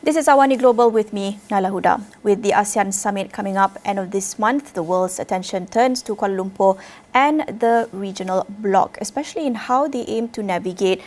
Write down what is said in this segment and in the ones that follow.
This is AWANI Global with me, Nailah Huda. With the ASEAN Summit coming up end of this month, the world's attention turns to Kuala Lumpur and the regional bloc, especially in how they aim to navigate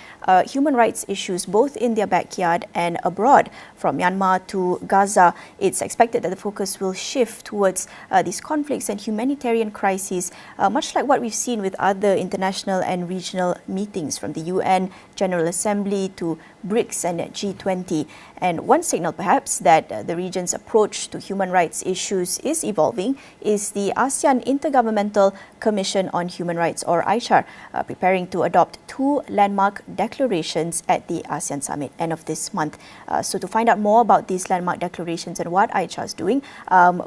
human rights issues both in their backyard and abroad. From Myanmar to Gaza, it's expected that the focus will shift towards these conflicts and humanitarian crises, much like what we've seen with other international and regional meetings, from the UN General Assembly to BRICS and G20. And one signal perhaps that the region's approach to human rights issues is evolving is the ASEAN Intergovernmental Commission on Human Rights, or AICHR, preparing to adopt 2 landmark declarations at the ASEAN Summit end of this month. So to find out more about these landmark declarations and what AICHR is doing,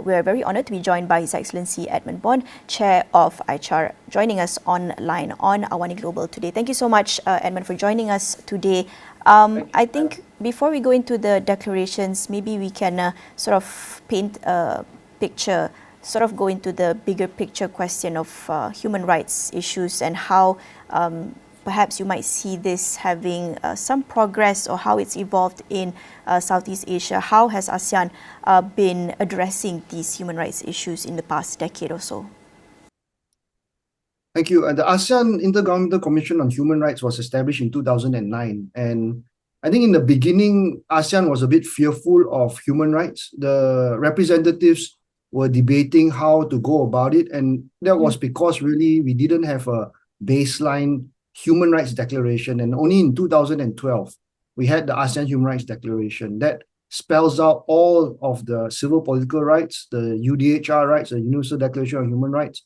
we're very honoured to be joined by His Excellency Edmund Bon, Chair of AICHR, joining us online on AWANI Global today. Thank you so much, Edmund, for joining us today. I think before we go into the declarations, maybe we can sort of paint a picture, sort of go into the bigger picture question of human rights issues and how perhaps you might see this having some progress, or how it's evolved in Southeast Asia. How has ASEAN been addressing these human rights issues in the past decade or so? Thank you. The ASEAN Intergovernmental Commission on Human Rights was established in 2009. And I think in the beginning, ASEAN was a bit fearful of human rights. The representatives were debating how to go about it. And that was because really we didn't have a baseline human rights declaration. And only in 2012, we had the ASEAN Human Rights Declaration that spells out all of the civil political rights, the UDHR rights, the Universal Declaration of Human Rights.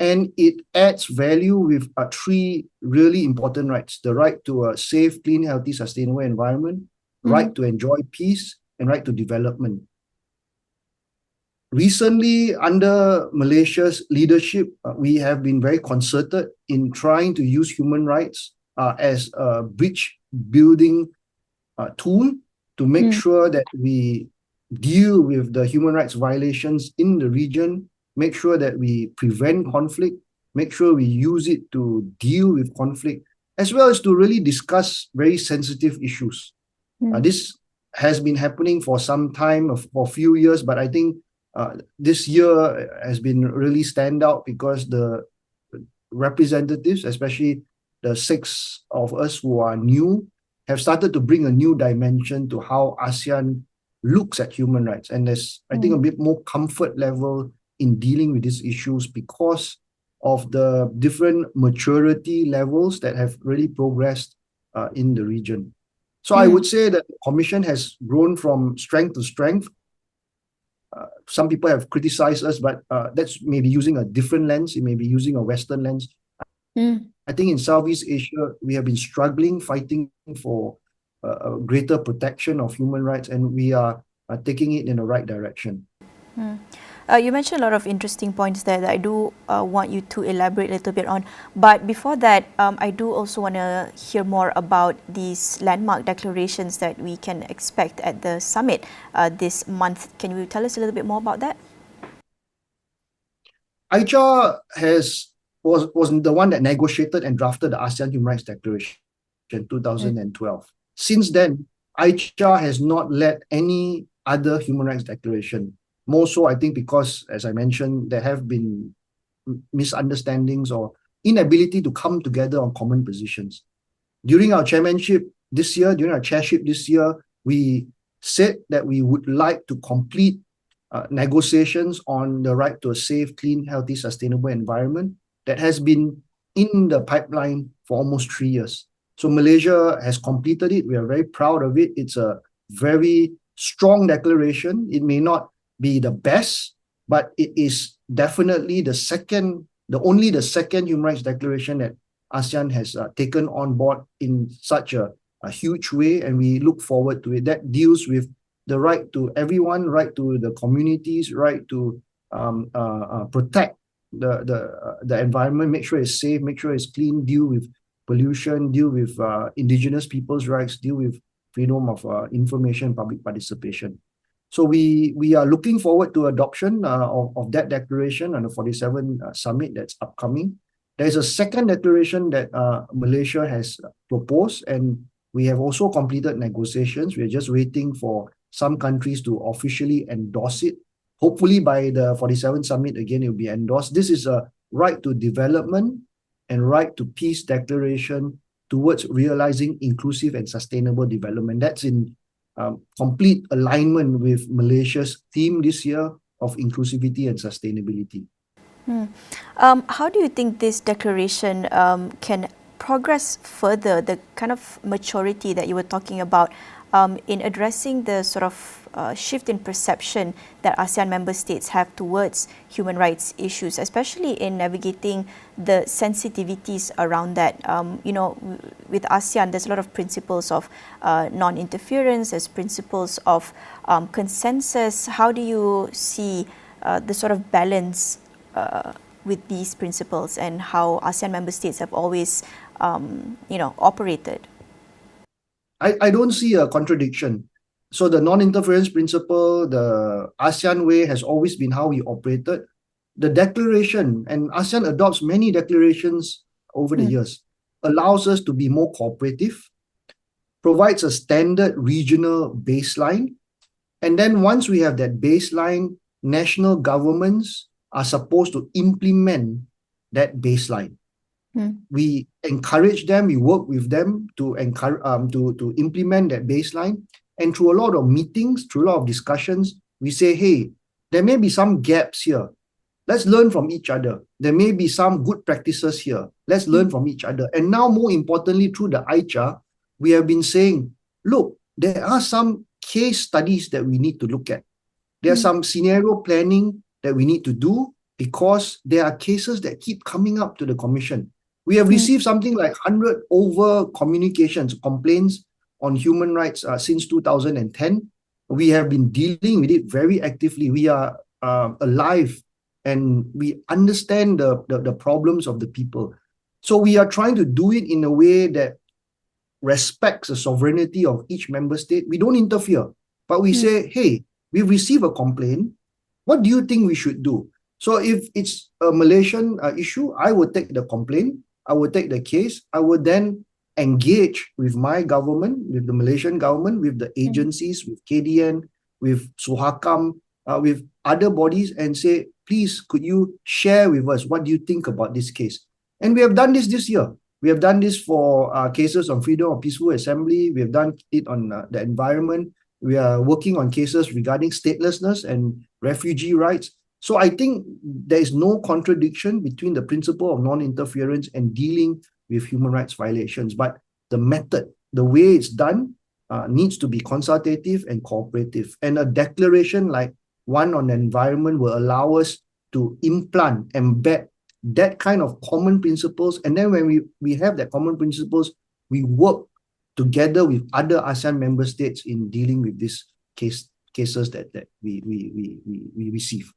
And it adds value with 3 really important rights: the right to a safe, clean, healthy, sustainable environment, right to enjoy peace, and right to development. Recently, under Malaysia's leadership, we have been very concerted in trying to use human rights as a bridge building tool to make sure that we deal with the human rights violations in the region, make sure that we prevent conflict, make sure we use it to deal with conflict, as well as to really discuss very sensitive issues. This has been happening for some time, for a few years, but I think this year has been really stand out because the representatives, especially the 6 of us who are new, have started to bring a new dimension to how ASEAN looks at human rights. And there's, I think, a bit more comfort level in dealing with these issues because of the different maturity levels that have really progressed in the region. So I would say that the Commission has grown from strength to strength. Some people have criticized us, but that's maybe using a different lens. It may be using a Western lens. I think in Southeast Asia, we have been struggling, fighting for a greater protection of human rights, and we are taking it in the right direction. You mentioned a lot of interesting points there that I do want you to elaborate a little bit on. But before that, I do also want to hear more about these landmark declarations that we can expect at the summit this month. Can you tell us a little bit more about that? AICHR was the one that negotiated and drafted the ASEAN Human Rights Declaration in 2012. Since then, AICHR has not led any other human rights declaration. More so, I think, because, as I mentioned, there have been misunderstandings or inability to come together on common positions. During our chairship this year, we said that we would like to complete negotiations on the right to a safe, clean, healthy, sustainable environment that has been in the pipeline for almost 3 years. So Malaysia has completed it. We are very proud of it. It's a very strong declaration. It may not be the best, but it is definitely the only second human rights declaration that ASEAN has taken on board in such a huge way, and we look forward to it. That deals with the right to everyone, right to the communities, right to protect the environment, make sure it's safe, make sure it's clean, deal with pollution, deal with indigenous people's rights, deal with freedom of information, public participation. So we are looking forward to adoption of that declaration on the 47 summit that's upcoming. There's a second declaration that Malaysia has proposed, and we have also completed negotiations. We're just waiting for some countries to officially endorse it. Hopefully by the 47th summit, again, it will be endorsed. This is a right to development and right to peace declaration towards realizing inclusive and sustainable development. That's in complete alignment with Malaysia's theme this year of inclusivity and sustainability. How do you think this declaration can progress further, the kind of maturity that you were talking about in addressing the sort of shift in perception that ASEAN member states have towards human rights issues, especially in navigating the sensitivities around that? With ASEAN, there's a lot of principles of non-interference, there's principles of consensus. How do you see the sort of balance with these principles and how ASEAN member states have always, operated? I don't see a contradiction. So the non-interference principle, the ASEAN way has always been how we operated. The declaration, and ASEAN adopts many declarations over the years, allows us to be more cooperative, provides a standard regional baseline, and then once we have that baseline, national governments are supposed to implement that baseline. We encourage them, we work with them to encourage to implement that baseline. And through a lot of meetings, through a lot of discussions, we say, hey, there may be some gaps here. Let's learn from each other. There may be some good practices here. Let's learn from each other. And now, more importantly, through the AICHR, we have been saying, look, there are some case studies that we need to look at. There's some scenario planning that we need to do because there are cases that keep coming up to the Commission. We have received something like 100 over communications, complaints on human rights since 2010. We have been dealing with it very actively. We are alive and we understand the problems of the people. So we are trying to do it in a way that respects the sovereignty of each member state. We don't interfere, but we say, hey, we receive a complaint. What do you think we should do? So if it's a Malaysian issue, I would take the complaint. I would take the case. I would then engage with my government, with the Malaysian government, with the agencies, with KDN, with Suhakam, with other bodies and say, please, could you share with us what do you think about this case? And we have done this year. We have done this for cases on freedom of peaceful assembly. We have done it on the environment. We are working on cases regarding statelessness and refugee rights. So I think there is no contradiction between the principle of non-interference and dealing with human rights violations. But the method, the way it's done, needs to be consultative and cooperative. And a declaration like one on the environment will allow us to embed that kind of common principles. And then when we have that common principles, we work together with other ASEAN member states in dealing with these cases that we receive.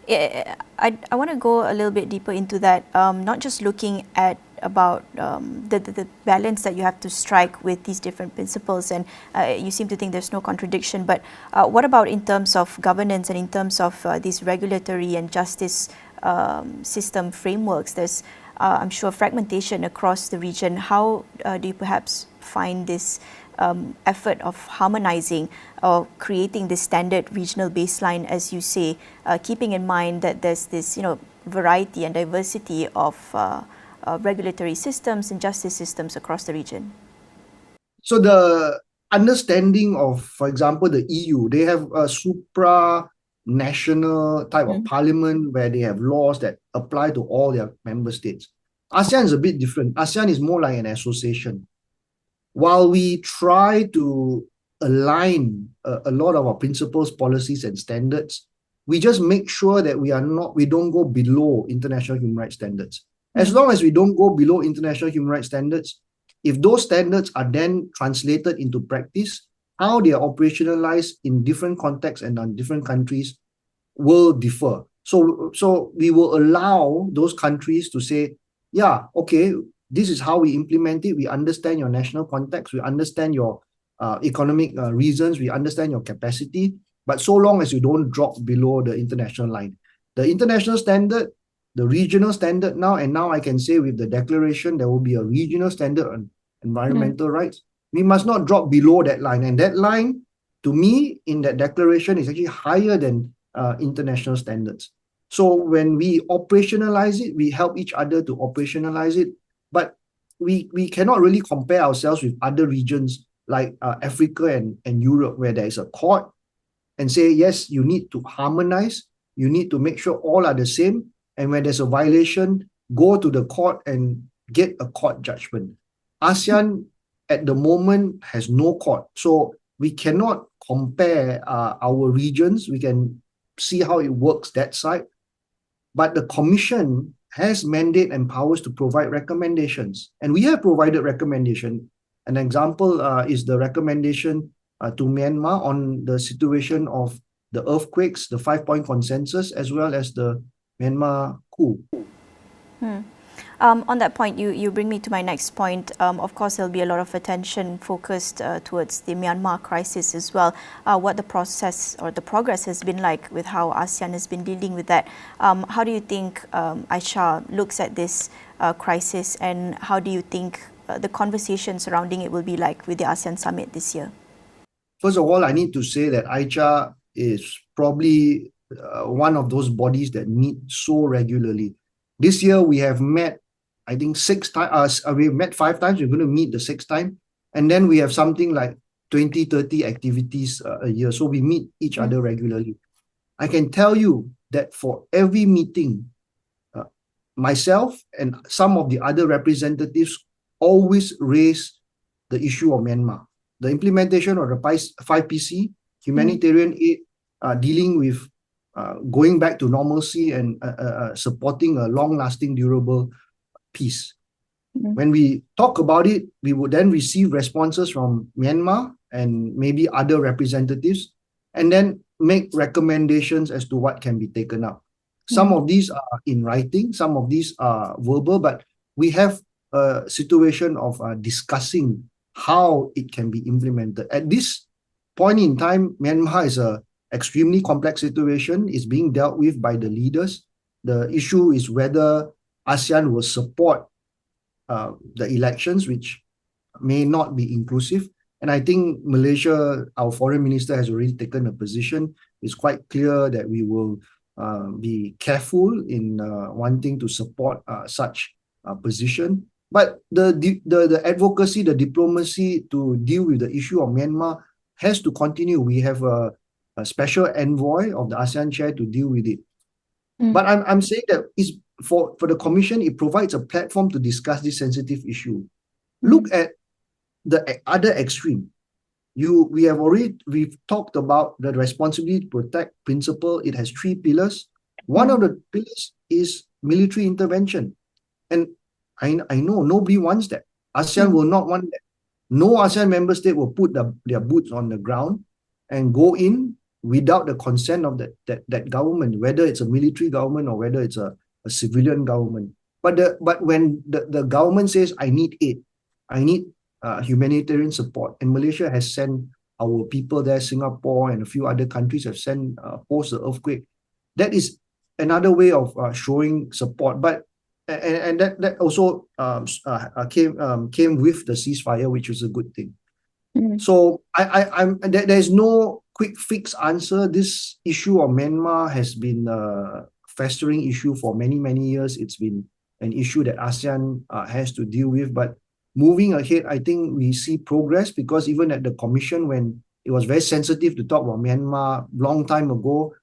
Yeah, I want to go a little bit deeper into that, not just looking at about the balance that you have to strike with these different principles, and you seem to think there's no contradiction, but what about in terms of governance and in terms of these regulatory and justice system frameworks? There's, I'm sure, fragmentation across the region. How do you perhaps find this effort of harmonizing or creating this standard regional baseline, as you say, keeping in mind that there's this variety and diversity of regulatory systems and justice systems across the region? So the understanding of, for example, the EU, they have a supra-national type of parliament where they have laws that apply to all their member states. ASEAN is a bit different. ASEAN is more like an association. While we try to align a lot of our principles, policies, and standards, we just make sure that we don't go below international human rights standards. As long as we don't go below international human rights standards, if those standards are then translated into practice, how they are operationalized in different contexts and on different countries will differ. So we will allow those countries to say, yeah, okay, this is how we implement it. We understand your national context. We understand your economic reasons. We understand your capacity. But so long as you don't drop below the international line. The international standard, the regional standard now, and now I can say with the declaration, there will be a regional standard on environmental rights. We must not drop below that line. And that line to me, in that declaration, is actually higher than international standards. So when we operationalize it, we help each other to operationalize it. But we cannot really compare ourselves with other regions like Africa and Europe, where there is a court, and say, yes, you need to harmonize, you need to make sure all are the same, and when there's a violation, go to the court and get a court judgment. ASEAN at the moment has no court, so we cannot compare our regions. We can see how it works that side, but the Commission has mandate and powers to provide recommendations, and we have provided recommendation. An example is the recommendation to Myanmar on the situation of the earthquakes, the 5-point consensus, as well as the Myanmar coup. On that point, you bring me to my next point. Of course, there'll be a lot of attention focused towards the Myanmar crisis as well. What the process or the progress has been like with how ASEAN has been dealing with that. How do you think AICHR looks at this crisis, and how do you think the conversation surrounding it will be like with the ASEAN summit this year? First of all, I need to say that AICHR is probably one of those bodies that meet so regularly. This year we have met, I think 6 times. We've met 5 times. We're going to meet the 6th time, and then we have something like 20-30 activities a year. So we meet each other regularly. I can tell you that for every meeting, myself and some of the other representatives always raise the issue of Myanmar, the implementation of the 5PC, humanitarian aid, dealing with going back to normalcy and supporting a long-lasting, durable peace. When we talk about it, we would then receive responses from Myanmar and maybe other representatives, and then make recommendations as to what can be taken up. Some of these are in writing, some of these are verbal, but we have a situation of discussing how it can be implemented. At this point in time, Myanmar is a extremely complex situation. It's being dealt with by the leaders. The issue is whether ASEAN will support the elections, which may not be inclusive. And I think Malaysia, our foreign minister, has already taken a position. It's quite clear that we will be careful in wanting to support such position. But the advocacy, the diplomacy to deal with the issue of Myanmar has to continue. We have a special envoy of the ASEAN chair to deal with it. But I'm saying that is for the Commission, it provides a platform to discuss this sensitive issue. Look at the other extreme. We've talked about the responsibility to protect principle. It has 3 pillars. One of the pillars is military intervention. And I know nobody wants that. ASEAN will not want that. No ASEAN member state will put their boots on the ground and go in without the consent of that government, whether it's a military government or whether it's a civilian government. But when the government says, I need aid, I need humanitarian support, and Malaysia has sent our people there, Singapore and a few other countries have sent post the earthquake, that is another way of showing support. But and that also came with the ceasefire, which was a good thing. So there's no quick fix answer. This issue of Myanmar has been a festering issue for many years. It's been an issue that ASEAN has to deal with. But moving ahead, I think we see progress, because even at the Commission, when it was very sensitive to talk about Myanmar long time ago,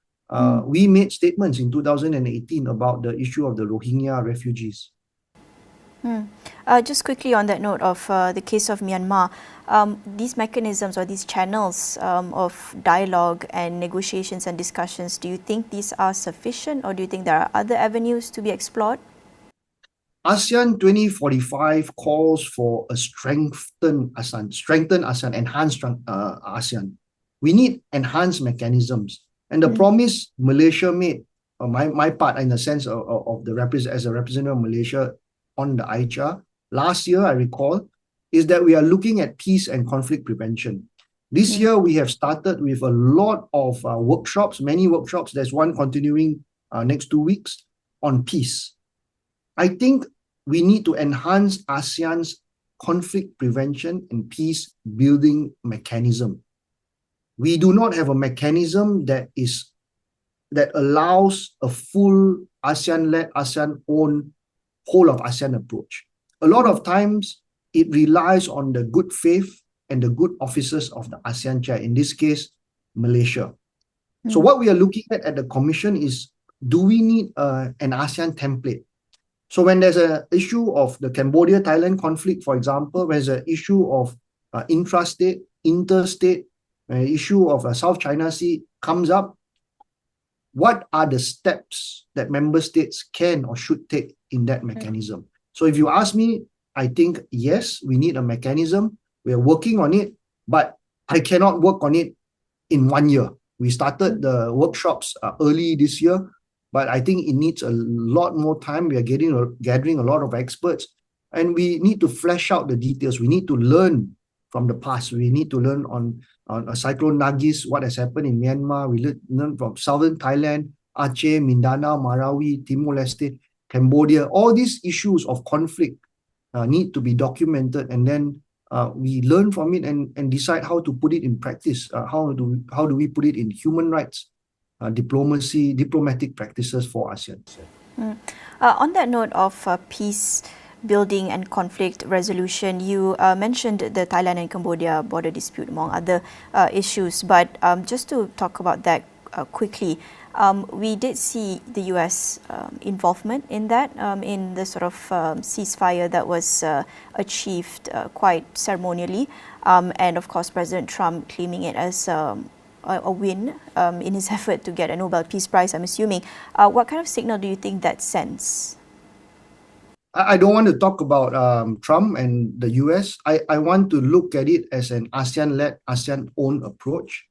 we made statements in 2018 about the issue of the Rohingya refugees. Just quickly on that note of the case of Myanmar, these mechanisms or these channels of dialogue and negotiations and discussions, do you think these are sufficient, or do you think there are other avenues to be explored? ASEAN 2045 calls for a strengthened ASEAN, enhanced ASEAN. We need enhanced mechanisms. And the promise Malaysia made, my part in the sense of as a representative of Malaysia on the AICHR, last year, I recall, is that we are looking at peace and conflict prevention. This year, we have started with a lot of workshops, many workshops. There's one continuing next 2 weeks on peace. I think we need to enhance ASEAN's conflict prevention and peace building mechanism. we do not have a mechanism that allows a full ASEAN-led, ASEAN-owned whole of ASEAN approach. A lot of times it relies on the good faith and the good officers of the ASEAN chair, in this case, Malaysia. So what we are looking at the Commission is, do we need an ASEAN template? So when there's an issue of the Cambodia-Thailand conflict, for example, when there's an issue of intrastate, interstate, an issue of South China Sea comes up, what are the steps that member states can or should take in that mechanism? So if you ask me, I think, yes, we need a mechanism. We are working on it, but I cannot work on it in 1 year. We started the workshops early this year, but I think it needs a lot more time. We are gathering a lot of experts, and we need to flesh out the details. We need to learn from the past. We need to learn on Cyclone Nagis, what has happened in Myanmar. We learn from southern Thailand, Aceh, Mindanao, Marawi, Timor-Leste, Cambodia. All these issues of conflict need to be documented, and then we learn from it and decide how to put it in practice. How do we put it in human rights, diplomatic practices for ASEAN? On that note of peace building and conflict resolution, you mentioned the Thailand and Cambodia border dispute among other issues, but just to talk about that quickly, we did see the US involvement in that, in the sort of ceasefire that was achieved quite ceremonially, and of course President Trump claiming it as a win in his effort to get a Nobel Peace Prize, I'm assuming. What kind of signal do you think that sends? I don't want to talk about Trump and the US. I want to look at it as an ASEAN-led, ASEAN-owned approach.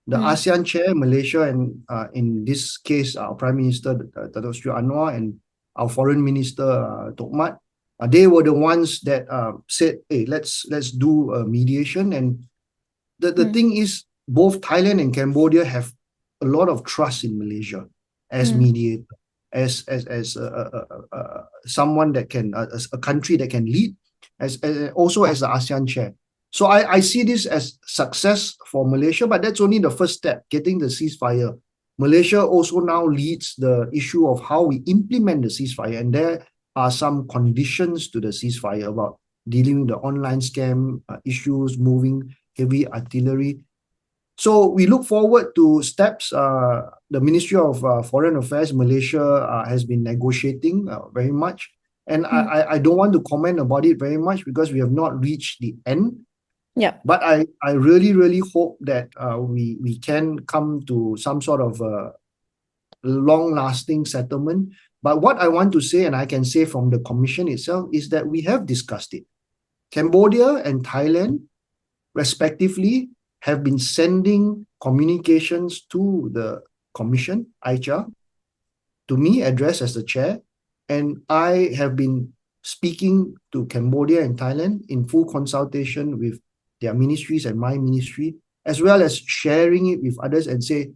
The ASEAN chair, Malaysia, and in this case, our Prime Minister, Datuk Seri Anwar, and our Foreign Minister, Tok Mat, they were the ones that said, hey, let's do a mediation. And the thing is, both Thailand and Cambodia have a lot of trust in Malaysia as mediator, as someone that can, as a country that can lead, as also as the ASEAN chair. So I see this as success for Malaysia, but that's only the first step, getting the ceasefire. Malaysia also now leads the issue of how we implement the ceasefire, and there are some conditions to the ceasefire about dealing with the online scam issues, moving heavy artillery. So we look forward to steps. The Ministry of Foreign Affairs, Malaysia, has been negotiating very much. And I don't want to comment about it very much because we have not reached the end. Yeah. But I really, really hope that we can come to some sort of long-lasting settlement. But what I want to say, and I can say from the Commission itself, is that we have discussed it. Cambodia and Thailand, respectively, have been sending communications to the Commission, AICHR, to me, addressed as the chair, and I have been speaking to Cambodia and Thailand in full consultation with their ministries and my ministry, as well as sharing it with others and say,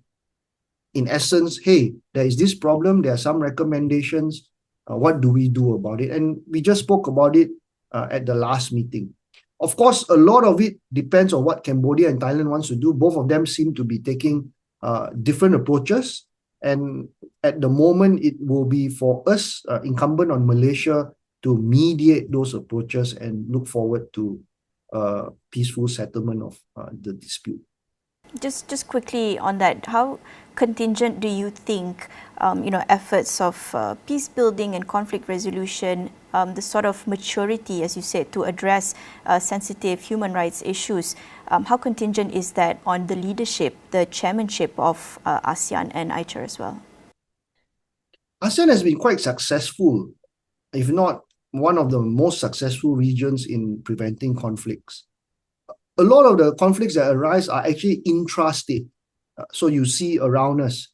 in essence, hey, there is this problem, there are some recommendations, what do we do about it? And we just spoke about it at the last meeting. Of course, a lot of it depends on what Cambodia and Thailand wants to do. Both of them seem to be taking different approaches. And at the moment, it will be for us, incumbent on Malaysia, to mediate those approaches and look forward to peaceful settlement of the dispute. Just quickly on that, how contingent do you think efforts of peace building and conflict resolution, the sort of maturity, as you said, to address sensitive human rights issues, how contingent is that on the leadership, the chairmanship of ASEAN and AICHR as well? ASEAN has been quite successful, if not one of the most successful regions in preventing conflicts. A lot of the conflicts that arise are actually intrastate. So you see around us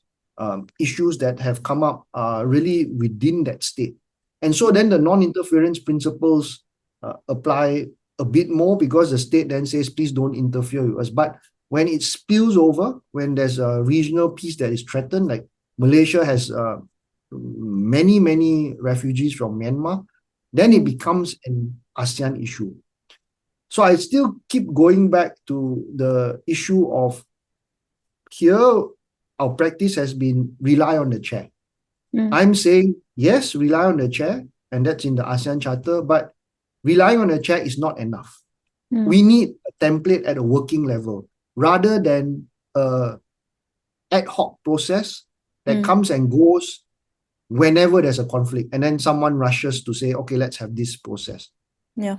issues that have come up really within that state. And so then the non-interference principles apply a bit more because the state then says, please don't interfere with us. But when it spills over, when there's a regional peace that is threatened, like Malaysia has many refugees from Myanmar, then it becomes an ASEAN issue. So I still keep going back to the issue of here our practice has been rely on the chair. I'm saying, yes, rely on the chair, and that's in the ASEAN Charter, but relying on the chair is not enough. We need a template at a working level rather than a ad hoc process that comes and goes whenever there's a conflict, and then someone rushes to say, okay, let's have this process. Yeah.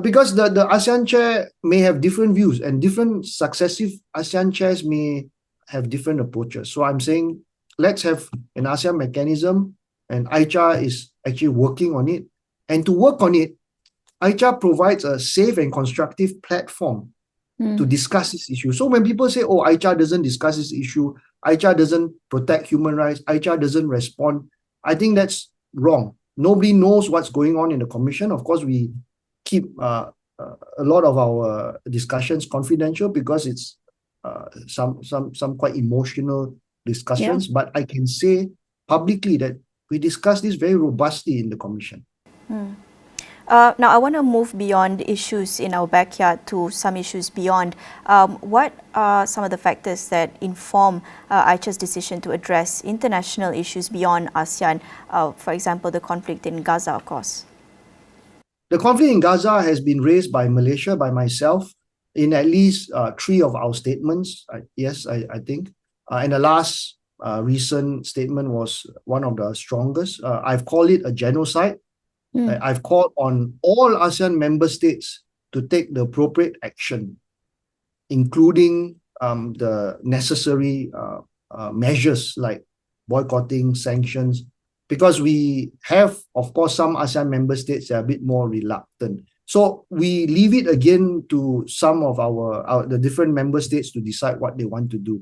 Because the ASEAN chair may have different views, and different successive ASEAN chairs may have different approaches. So I'm saying, let's have an ASEAN mechanism, and AICHR is actually working on it. And to work on it, AICHR provides a safe and constructive platform to discuss this issue. So when people say, oh, AICHR doesn't discuss this issue, AICHR doesn't protect human rights, AICHR doesn't respond, I think that's wrong. Nobody knows what's going on in the commission. Of course, we keep a lot of our discussions confidential because it's some quite emotional discussions. Yeah. But I can say publicly that we discussed this very robustly in the commission. Now, I want to move beyond issues in our backyard to some issues beyond. What are some of the factors that inform AICHR's decision to address international issues beyond ASEAN? For example, the conflict in Gaza, of course. The conflict in Gaza has been raised by Malaysia, by myself, in at least 3 of our statements. Yes, I think. And the last recent statement was one of the strongest. I've called it a genocide. I've called on all ASEAN member states to take the appropriate action, including the necessary measures like boycotting, sanctions, because we have, of course, some ASEAN member states that are a bit more reluctant. So we leave it again to some of the different member states to decide what they want to do.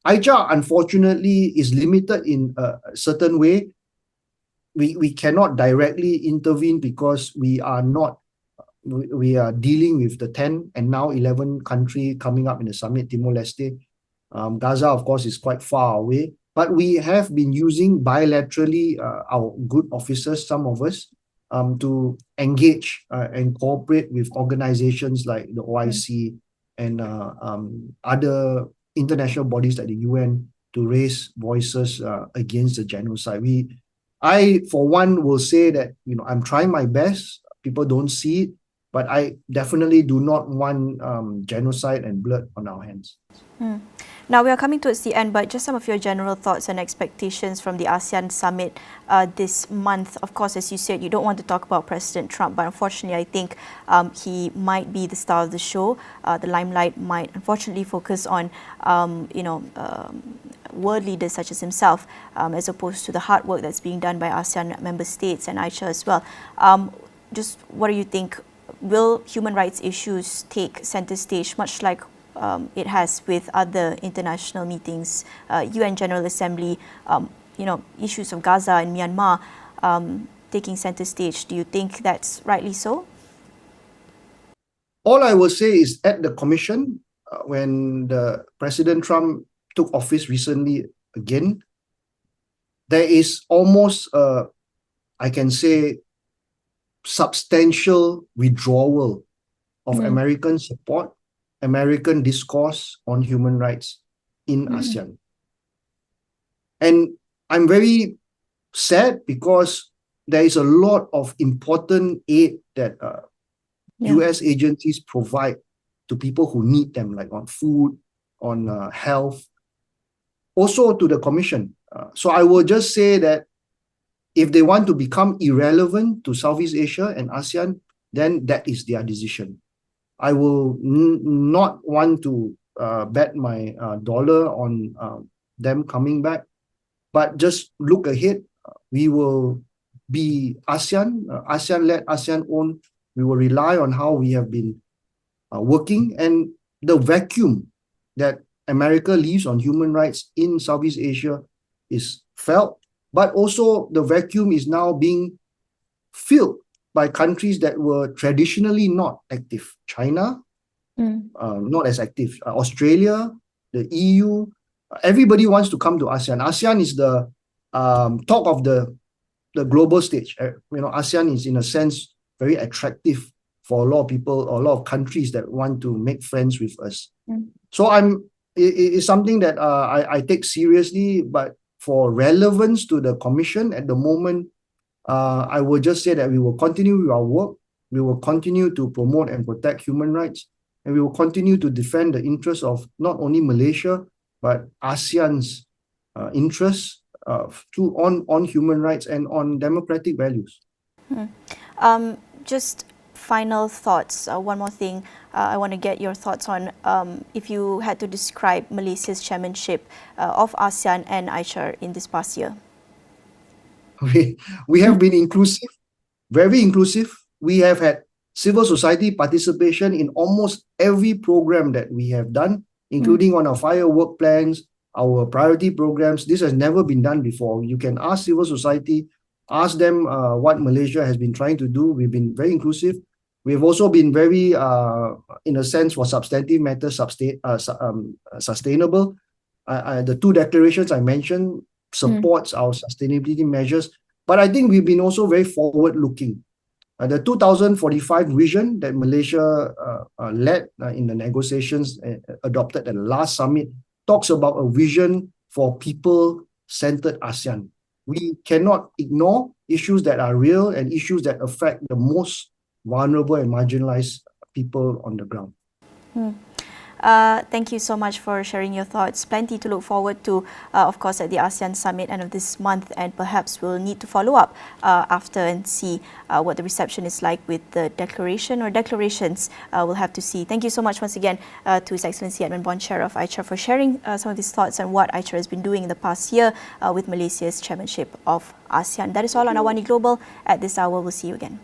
AICHR, unfortunately, is limited in a certain way. We cannot directly intervene because we are dealing with the 10 and now 11 country coming up in the summit, Timor-Leste. Gaza, of course, is quite far away, but we have been using bilaterally our good officers, some of us, to engage and cooperate with organizations like the OIC and other international bodies like the UN to raise voices against the genocide. I, for one, will say that, I'm trying my best. People don't see it, but I definitely do not want genocide and blood on our hands. Now, we are coming towards the end, but just some of your general thoughts and expectations from the ASEAN summit this month. Of course, as you said, you don't want to talk about President Trump, but unfortunately, I think he might be the star of the show. The limelight might unfortunately focus on, world leaders such as himself, as opposed to the hard work that's being done by ASEAN member states and AICHR as well. Just what do you think? Will human rights issues take center stage, much like it has with other international meetings, UN General Assembly, issues of Gaza and Myanmar taking center stage? Do you think that's rightly so? All I will say is at the commission, when President Trump took office recently again, there is almost, I can say, substantial withdrawal of American support, American discourse on human rights in ASEAN. And I'm very sad because there is a lot of important aid that US agencies provide to people who need them, like on food, on health, also to the commission. So I will just say that if they want to become irrelevant to Southeast Asia and ASEAN, then that is their decision. I will not want to bet my dollar on them coming back, but just look ahead. We will be ASEAN-led, ASEAN-owned. We will rely on how we have been working, and the vacuum that America leaves on human rights in Southeast Asia is felt, but also the vacuum is now being filled by countries that were traditionally not active. China, not as active. Australia, the EU, everybody wants to come to ASEAN. ASEAN is the talk of the global stage. ASEAN is in a sense very attractive for a lot of people, or a lot of countries that want to make friends with us. So I'm is something that I take seriously, but for relevance to the Commission at the moment, I will just say that we will continue with our work. We will continue to promote and protect human rights, and we will continue to defend the interests of not only Malaysia, but ASEAN's interests on human rights and on democratic values. Just final thoughts. One more thing I want to get your thoughts on. If you had to describe Malaysia's chairmanship of ASEAN and AICHR in this past year. We have been inclusive, very inclusive. We have had civil society participation in almost every program that we have done, including on our firework plans, our priority programs. This has never been done before. You can ask civil society, ask them what Malaysia has been trying to do. We've been very inclusive. We've also been very, in a sense, for substantive matters, sustainable. The two declarations I mentioned supports our sustainability measures. But I think we've been also very forward-looking. The 2045 vision that Malaysia led in the negotiations adopted at the last summit talks about a vision for people-centered ASEAN. We cannot ignore issues that are real and issues that affect the most vulnerable and marginalized people on the ground. Thank you so much for sharing your thoughts. Plenty to look forward to, of course, at the ASEAN Summit end of this month, and perhaps we'll need to follow up after and see what the reception is like with the declaration or declarations. We'll have to see. Thank you so much once again to His Excellency Edmund Bon, Chair of AICHR, for sharing some of his thoughts on what AICHR has been doing in the past year with Malaysia's chairmanship of ASEAN. That is all on AWANI Global at this hour. We'll see you again.